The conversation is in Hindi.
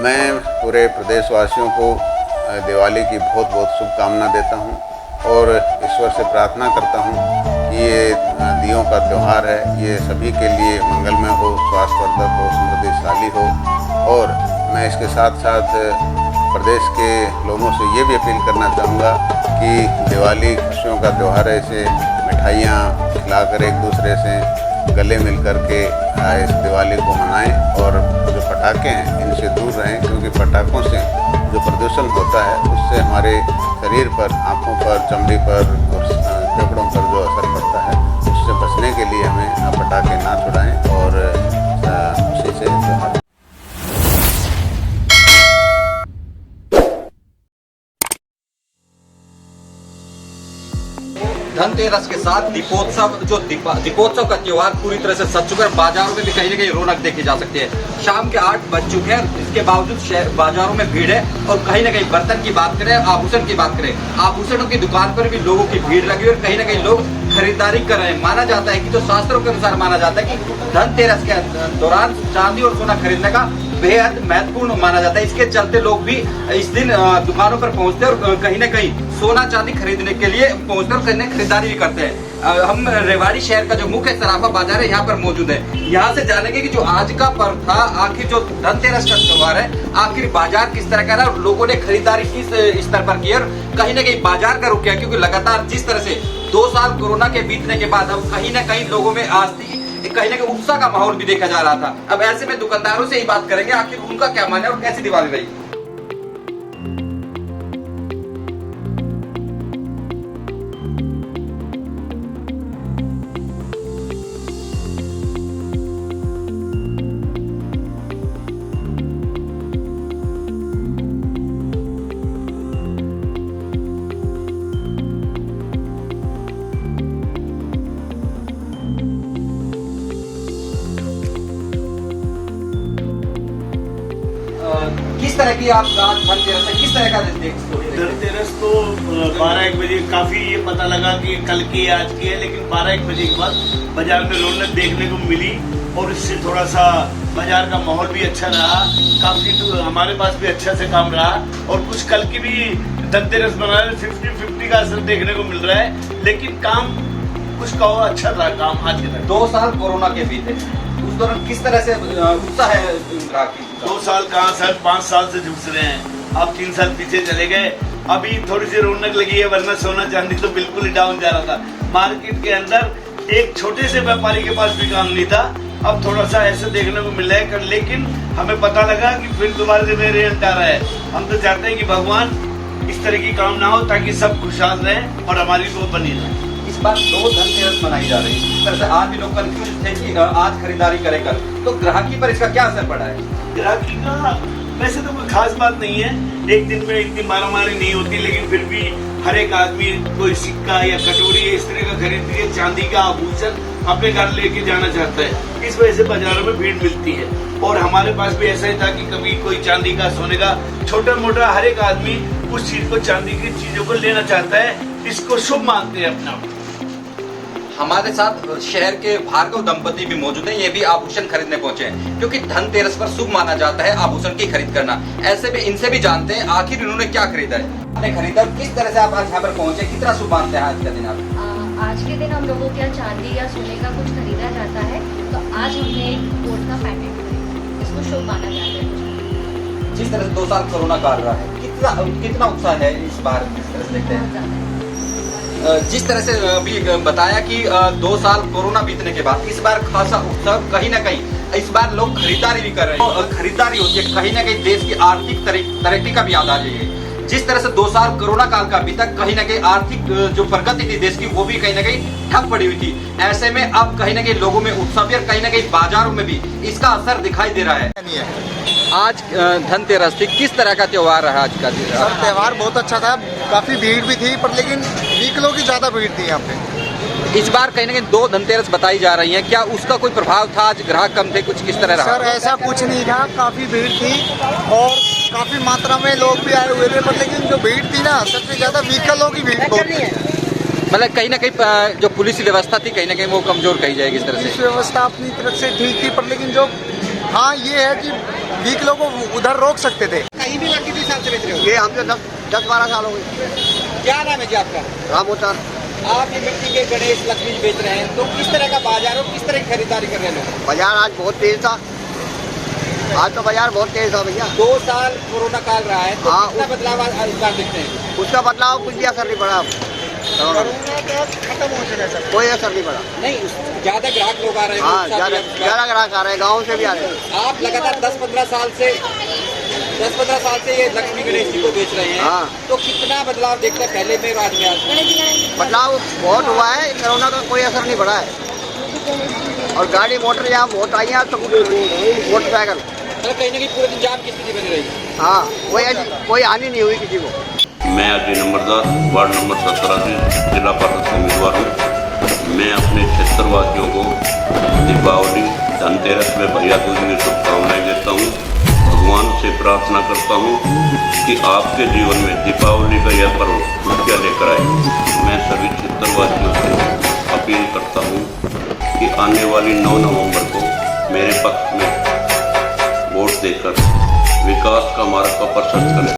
मैं पूरे प्रदेशवासियों को दिवाली की बहुत बहुत शुभकामना देता हूं और ईश्वर से प्रार्थना करता हूं कि ये दियों का त्यौहार है, ये सभी के लिए मंगलमय हो, स्वास्थ्यवर्धक हो, समृद्धिशाली हो। और मैं इसके साथ साथ प्रदेश के लोगों से ये भी अपील करना चाहूँगा कि दिवाली खुशियों का त्यौहार है, इसे मिठाइयाँ खिलाकर एक दूसरे से गले मिल कर के इस दिवाली को मनाएं और जो पटाखे हैं इनसे दूर रहें, क्योंकि पटाखों से जो प्रदूषण होता है उससे हमारे शरीर पर, आँखों पर, चमड़ी पर और फेफड़ों पर जो असर पड़ता है, उससे बचने के लिए हमें पटाखे ना छुड़ाएं और उसी से त्यौहार। धनतेरस के साथ दीपोत्सव, जो दीपोत्सव का त्योहार पूरी तरह से सज चुका है। बाजारों में भी कहीं न कहीं रौनक देखी जा सकती है। शाम के 8 बज चुके हैं, इसके बावजूद बाजारों में भीड़ है। और कहीं न कहीं बर्तन की बात करें, आभूषण की बात करें, आभूषणों की दुकान पर भी लोगों की भीड़ लगी और कहीं न कहीं लोग खरीदारी कर रहे हैं। माना जाता है कि जो शास्त्रों के अनुसार माना जाता है कि धनतेरस के दौरान चांदी और सोना खरीदने का बेहद महत्वपूर्ण माना जाता है। इसके चलते लोग भी इस दिन दुकानों पर पहुंचते हैं और कहीं न कहीं सोना चांदी खरीदने के लिए पहुंचते और कहीं खरीदारी भी करते हैं। हम रेवाड़ी शहर का जो मुख्य सराफा बाजार है यहाँ पर मौजूद है। यहाँ से जानेंगे कि जो आज का पर्व था, आखिर जो धनतेरस का त्योहार है, आखिर बाजार किस तरह का रहा और लोगों ने खरीदारी किस स्तर पर की और कहीं न कहीं बाजार का रुक गया, क्योंकि लगातार जिस तरह से 2 साल कोरोना के बीतने के बाद अब कहीं न कहीं लोगों में कहीं ना कहीं उत्साह का माहौल भी देखा जा रहा था। अब ऐसे में दुकानदारों से ही बात करेंगे, आखिर उनका क्या मानना है और कैसी दिवाली रही। किस तरह की आप धनतेरस है, किस तरह का धनतेरस तो 12-1 बजे काफी ये पता लगा कि कल की आज की है, लेकिन 12-1 बजे के बाद बाजार में रौनक देखने को मिली और इससे थोड़ा सा बाजार का माहौल भी अच्छा रहा। काफी तो हमारे पास भी अच्छा से काम रहा और कुछ कल की भी धनतेरस बनाने 50-50 का असर देखने को मिल रहा है, लेकिन काम कुछ कहो अच्छा रहा काम आज के तक। 2 साल कोरोना के बीते, उस दौरान किस तरह से उत्साह है ग्राहक? 2 साल कहाँ सर, 5 साल से झुक रहे हैं। आप 3 साल पीछे चले गए, अभी थोड़ी सी रौनक लगी है, वरना सोना चांदी तो बिल्कुल ही डाउन जा रहा था। मार्केट के अंदर एक छोटे से व्यापारी के पास भी काम नहीं था, अब थोड़ा सा ऐसे देखने को मिल रहा है। लेकिन हमें पता लगा कि फिर दोबारा से वेरिएंट आ रहा है। हम तो चाहते हैं कि भगवान इस तरह की काम ना हो ताकि सब खुशहाल रहें और हमारी वो बनी रहे। इस बार 2 धनतेरस मनाई जा रही है, इस तरह से आज भी लोग कंफ्यूज थे कि आज खरीदारी करें कल, तो ग्राहकी पर इसका क्या असर पड़ा है? ग्राहकी का वैसे तो कोई खास बात नहीं है, एक दिन में इतनी मारामारी नहीं होती, लेकिन फिर भी हर एक आदमी कोई सिक्का या कटोरी इस तरह का खरीद के चांदी का आभूषण अपने घर लेके जाना चाहता है। इस वजह से बाजारों में भीड़ मिलती है और हमारे पास भी ऐसा ही था कि कभी कोई चांदी का, सोने का, छोटा मोटा हर एक आदमी उस चीज को, चांदी की चीजों को लेना चाहता है, इसको शुभ मानते हैं अपना। हमारे साथ शहर के भार्गव दंपति भी मौजूद हैं, ये भी आभूषण खरीदने पहुंचे हैं, क्योंकि धनतेरस पर शुभ माना जाता है आभूषण की खरीद करना। ऐसे में इनसे भी जानते हैं आखिर इन्होंने क्या खरीदा है। आपने खरीदा, किस तरह से आप आज यहाँ पर पहुंचे, कितना शुभ मानते हैं आज का दिन आप? आज के दिन हम लोगों के यहाँ चांदी या सोने का कुछ खरीदा जाता है, तो आज हमने एक कोट का पैकेट खरीदा, इसको शुभ माना जाता है। जिस तरह से 2 साल कोरोना काल रहा है, कितना उत्साह है इस बार, किस तरह से देखते हैं? जिस तरह से अभी बताया कि 2 साल कोरोना बीतने के बाद इस बार खासा उत्सव, कहीं ना कहीं इस बार लोग खरीदारी भी कर रहे हैं। तो खरीदारी होती है, कहीं ना कहीं देश की आर्थिक तरक्की का भी आधार है। जिस तरह से 2 साल कोरोना काल का अभी तक कहीं ना कहीं आर्थिक जो प्रगति थी देश की, वो भी कहीं ना कहीं ठप पड़ी हुई थी। ऐसे में अब कहीं ना कहीं लोगों में उत्साह भी और कहीं ना कहीं बाजारों में भी इसका असर दिखाई दे रहा है। आज धनतेरस थी, किस तरह का त्योहार रहा आज का? सर त्योहार बहुत अच्छा था, काफी भीड़ भी थी, पर लेकिन 20 किलो की ज्यादा भीड़ थी यहाँ पे। इस बार कहीं ना कहीं 2 धनतेरस बताई जा रही हैं, क्या उसका कोई प्रभाव था? आज ग्राहक कम थे, कुछ किस तरह रहा? सर ऐसा कुछ नहीं था, काफी भीड़ थी और काफी मात्रा में लोग भी आए हुए थे, पर लेकिन जो भीड़ थी ना, सबसे ज्यादा व्हीकलों की भीड़ बहुत थी। मतलब कहीं ना कहीं जो पुलिस व्यवस्था थी कहीं ना कहीं वो कमजोर कही जाएगी इस तरह से। पुलिस व्यवस्था अपनी तरफ से ठीक थी, पर लेकिन जो हाँ ये है कि व्हीकलों को उधर रोक सकते थे। कहीं भी लड़की 20 साल से बेच रहे हो? ये हमसे 10-12 साल हो गए। क्या नाम है जी आपका? राम उतार। आप ये मिट्टी के गणेश लक्ष्मी बेच रहे हैं, तो किस तरह का बाजार और किस तरह की खरीदारी कर रहे हैं लोग? बाजार आज बहुत तेज था, आज तो बाजार बहुत तेज था भैया। 2 साल कोरोना काल रहा है, तो हाँ, कितना बदलाव इस बार दिखते हैं? उसका बदलाव कुछ भी असर नहीं पड़ा। खत्म हो चुका है सर। कोई असर नहीं पड़ा। नहीं, ज्यादा ग्राहक लोग आ रहे हैं। हाँ, उत्साह भी है। ज्यादा ग्राहक आ रहे हैं, गाँव से भी आ रहे हैं। आप लगातार 10-15 साल से ये लक्ष्मी गणेश जी को बेच रहे हैं। हाँ। तो कितना बदलाव देखते हैं पहले में और आज में? आज बदलाव बहुत हुआ है, कोरोना का कोई असर नहीं पड़ा है। और गाड़ी मोटर यहाँ बहुत आई है, तो मोटरसाइकिल मतलब कहीं ना कहीं पूरे दिन जाम की स्थिति बनी रही। हाँ, कोई हानि नहीं हुई किसी को। मैं अजय नंबरदार, वार्ड नंबर 17 से जिला पार्षद का उम्मीदवार हूँ। मैं अपने क्षेत्रवासियों को दीपावली, धनतेरस में भैया दूज की शुभकामनाएं देता हूँ। भगवान से प्रार्थना करता हूँ कि आपके जीवन में दीपावली का यह पर्व खुशियाँ लेकर आए। मैं सभी क्षेत्रवासियों से अपील करता हूँ कि आने वाली 9 नवंबर को मेरे पक्ष में वोट देकर विकास का मार्ग को प्रशस्त करें।